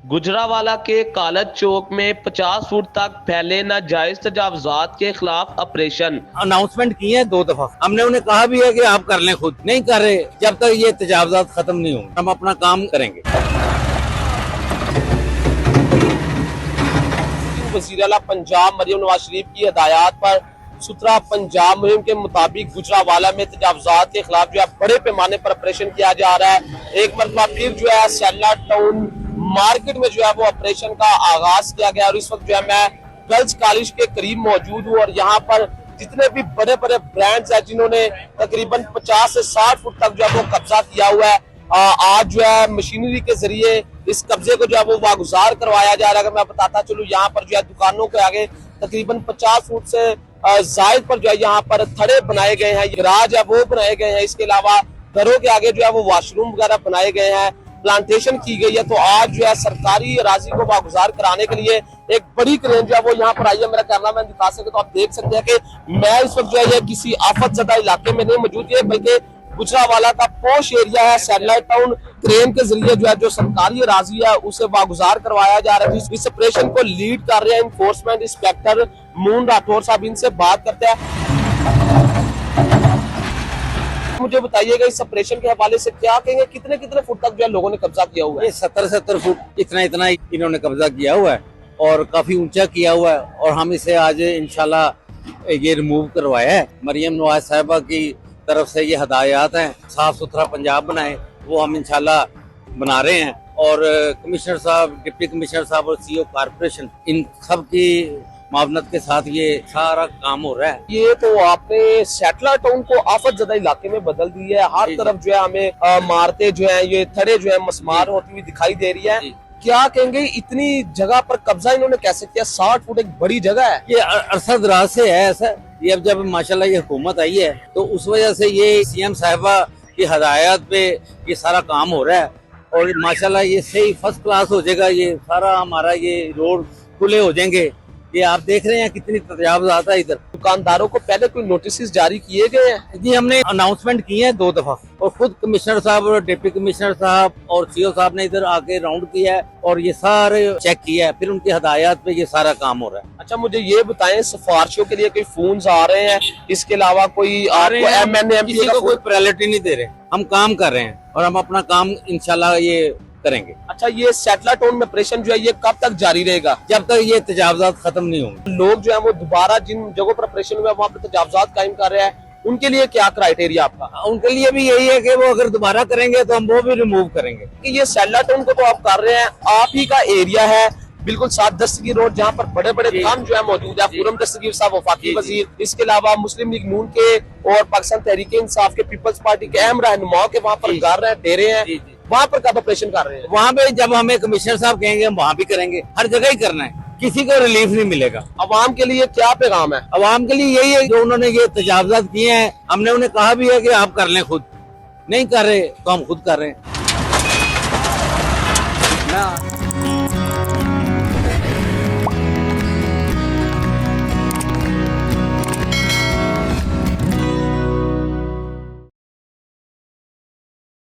गुजरावाला के कालज चौक में 50 फुट तक फैले नाजायज तजावजात के खिलाफ ऑपरेशन। अनाउंसमेंट किए हैं 2 दफा। हमने उन्हें कहा भी है कि आप कर लें, खुद नहीं कर रहे। जब तक ये तजावजात खत्म नहीं होंगे हम अपना काम करेंगे। वज़ीर आला पंजाब मरियम नवाज शरीफ की हिदायत पर सुथरा पंजाब मुहिम के मुताबिक गुजरावाला में तजावजात के खिलाफ जो है बड़े पैमाने पर ऑपरेशन किया जा रहा है। एक मरतबा फिर जो है सैला टाउन मार्केट में जो है वो ऑपरेशन का आगाज किया गया और इस वक्त जो है मैं गर्ल्स कॉलेज के करीब मौजूद हूँ और यहाँ पर जितने भी बड़े बड़े ब्रांड्स हैं जिन्होंने तकरीबन 50 से 60 फुट तक जो है वो कब्जा किया हुआ है, आज जो है मशीनरी के जरिए इस कब्जे को जो है वो वागुजार करवाया जा रहा है। मैं बताता चलूँ यहाँ पर जो है दुकानों के आगे तकरीबन 50 फुट से जायद पर जो है यहाँ पर थड़े बनाए गए हैं, गैराज है वो बनाए गए हैं। इसके अलावा घरों के आगे जो है वो वॉशरूम वगैरह बनाए गए हैं, प्लांटेशन की गई है। तो आज जो है सरकारी अराजी को वागुजार कराने के लिए एक बड़ी क्रेन जो है वो यहाँ पर आई है। मेरा कैमरामैन दिखा सके तो आप देख सकते हैं कि मैं इस वक्त जो है ये किसी आफत ज़दा इलाके में नहीं मौजूद है बल्कि गुजरावाला का पोश एरिया है। सैटेलाइट टाउन क्रेन के जरिए जो है जो सरकारी अराजी है उसे वागुजार करवाया जा रहा है। इस ऑपरेशन को लीड कर रहे हैं इन्फोर्समेंट इंस्पेक्टर मून राठौर साहब। इनसे बात करते हैं। मुझे बताइएगा इस ऑपरेशन के हवाले से क्या कहेंगे, कितने कितने फुट तक जो है लोगों ने कब्जा किया हुआ है? ये 70 फुट इतना इन्होंने कब्जा किया हुआ है और काफी ऊंचा किया हुआ है और हम इसे आज इंशाल्लाह ये रिमूव करवाया है। मरियम नवाज साहिबा की तरफ से ये हदायत हैं, साफ सुथरा पंजाब बनाए, वो हम इंशाल्लाह बना रहे हैं। और कमिश्नर साहब, डिप्टी कमिश्नर साहब और सीईओ कॉर्पोरेशन, इन सब की मावनत के साथ ये सारा काम हो रहा है। ये तो आपने सैटेलाइट टाउन को आफत ज़दा इलाके में बदल दी है। हर तरफ जो है हमें मारते जो है ये थड़े जो है मस्मार होती हुई दिखाई दे रही है। क्या कहेंगे इतनी जगह पर कब्जा इन्होंने कैसे किया? 60 फुट एक बड़ी जगह है। ये अरसा दराज से है ऐसा। ये अब जब माशाल्लाह ये हुकूमत आई है तो उस वजह से ये सीएम साहिबा की हदायत पे ये सारा काम हो रहा है और माशाल्लाह ये सही फर्स्ट क्लास हो जाएगा। ये सारा हमारा ये रोड खुले हो जाएंगे। ये आप देख रहे हैं कितनी तजावजात है इधर। दुकानदारों को पहले कोई नोटिस जारी किए गए हैं? जी हमने अनाउंसमेंट किए हैं 2 दफा और खुद कमिश्नर साहब और डिप्टी कमिश्नर साहब और सीईओ साहब ने इधर आके राउंड किया है और ये सारे चेक किया है, फिर उनकी हदायत पे ये सारा काम हो रहा है। अच्छा मुझे ये बताएं, सिफारिशों के लिए कोई फोन आ रहे हैं? इसके अलावा कोई किसी को कोई प्रायोरिटी नहीं दे रहे। हम काम कर रहे हैं और हम अपना काम इंशाल्लाह ये करेंगे। अच्छा ये सैटेलाइट टाउन में ऑपरेशन जो है ये कब तक जारी रहेगा? जब तक ये तजावजात खत्म नहीं होंगे। लोग जो है वो दोबारा जिन जगहों पर ऑपरेशन हुआ वहाँ पर तजावजात कायम कर रहे हैं, उनके लिए क्या क्राइटेरिया आपका? उनके लिए भी यही है कि वो अगर दोबारा करेंगे तो हम वो भी रिमूव करेंगे। कि ये सैटेलाइट टाउन को तो आप कर रहे हैं, आप ही का एरिया है बिल्कुल साथ दस्तगीर रोड जहाँ पर बड़े बड़े काम जो है मौजूद है। पूरम दस्तगीर साहब वफाकी वजीर, इसके अलावा मुस्लिम लीग नून के और पाकिस्तान तहरीक इंसाफ के, पीपल्स पार्टी के अहम रहनुमाओं के वहाँ पर घर हैं, डेरे हैं, वहाँ पर कब ऑपरेशन कर रहे हैं? वहाँ पे जब हमें कमिश्नर साहब कहेंगे हम वहाँ भी करेंगे। हर जगह ही करना है, किसी को रिलीफ नहीं मिलेगा। अवाम के लिए क्या पैगाम है? अवाम के लिए यही है जो उन्होंने ये तजावजात किए हैं, हमने उन्हें कहा भी है कि आप कर लें, खुद नहीं कर रहे तो हम खुद कर रहे हैं।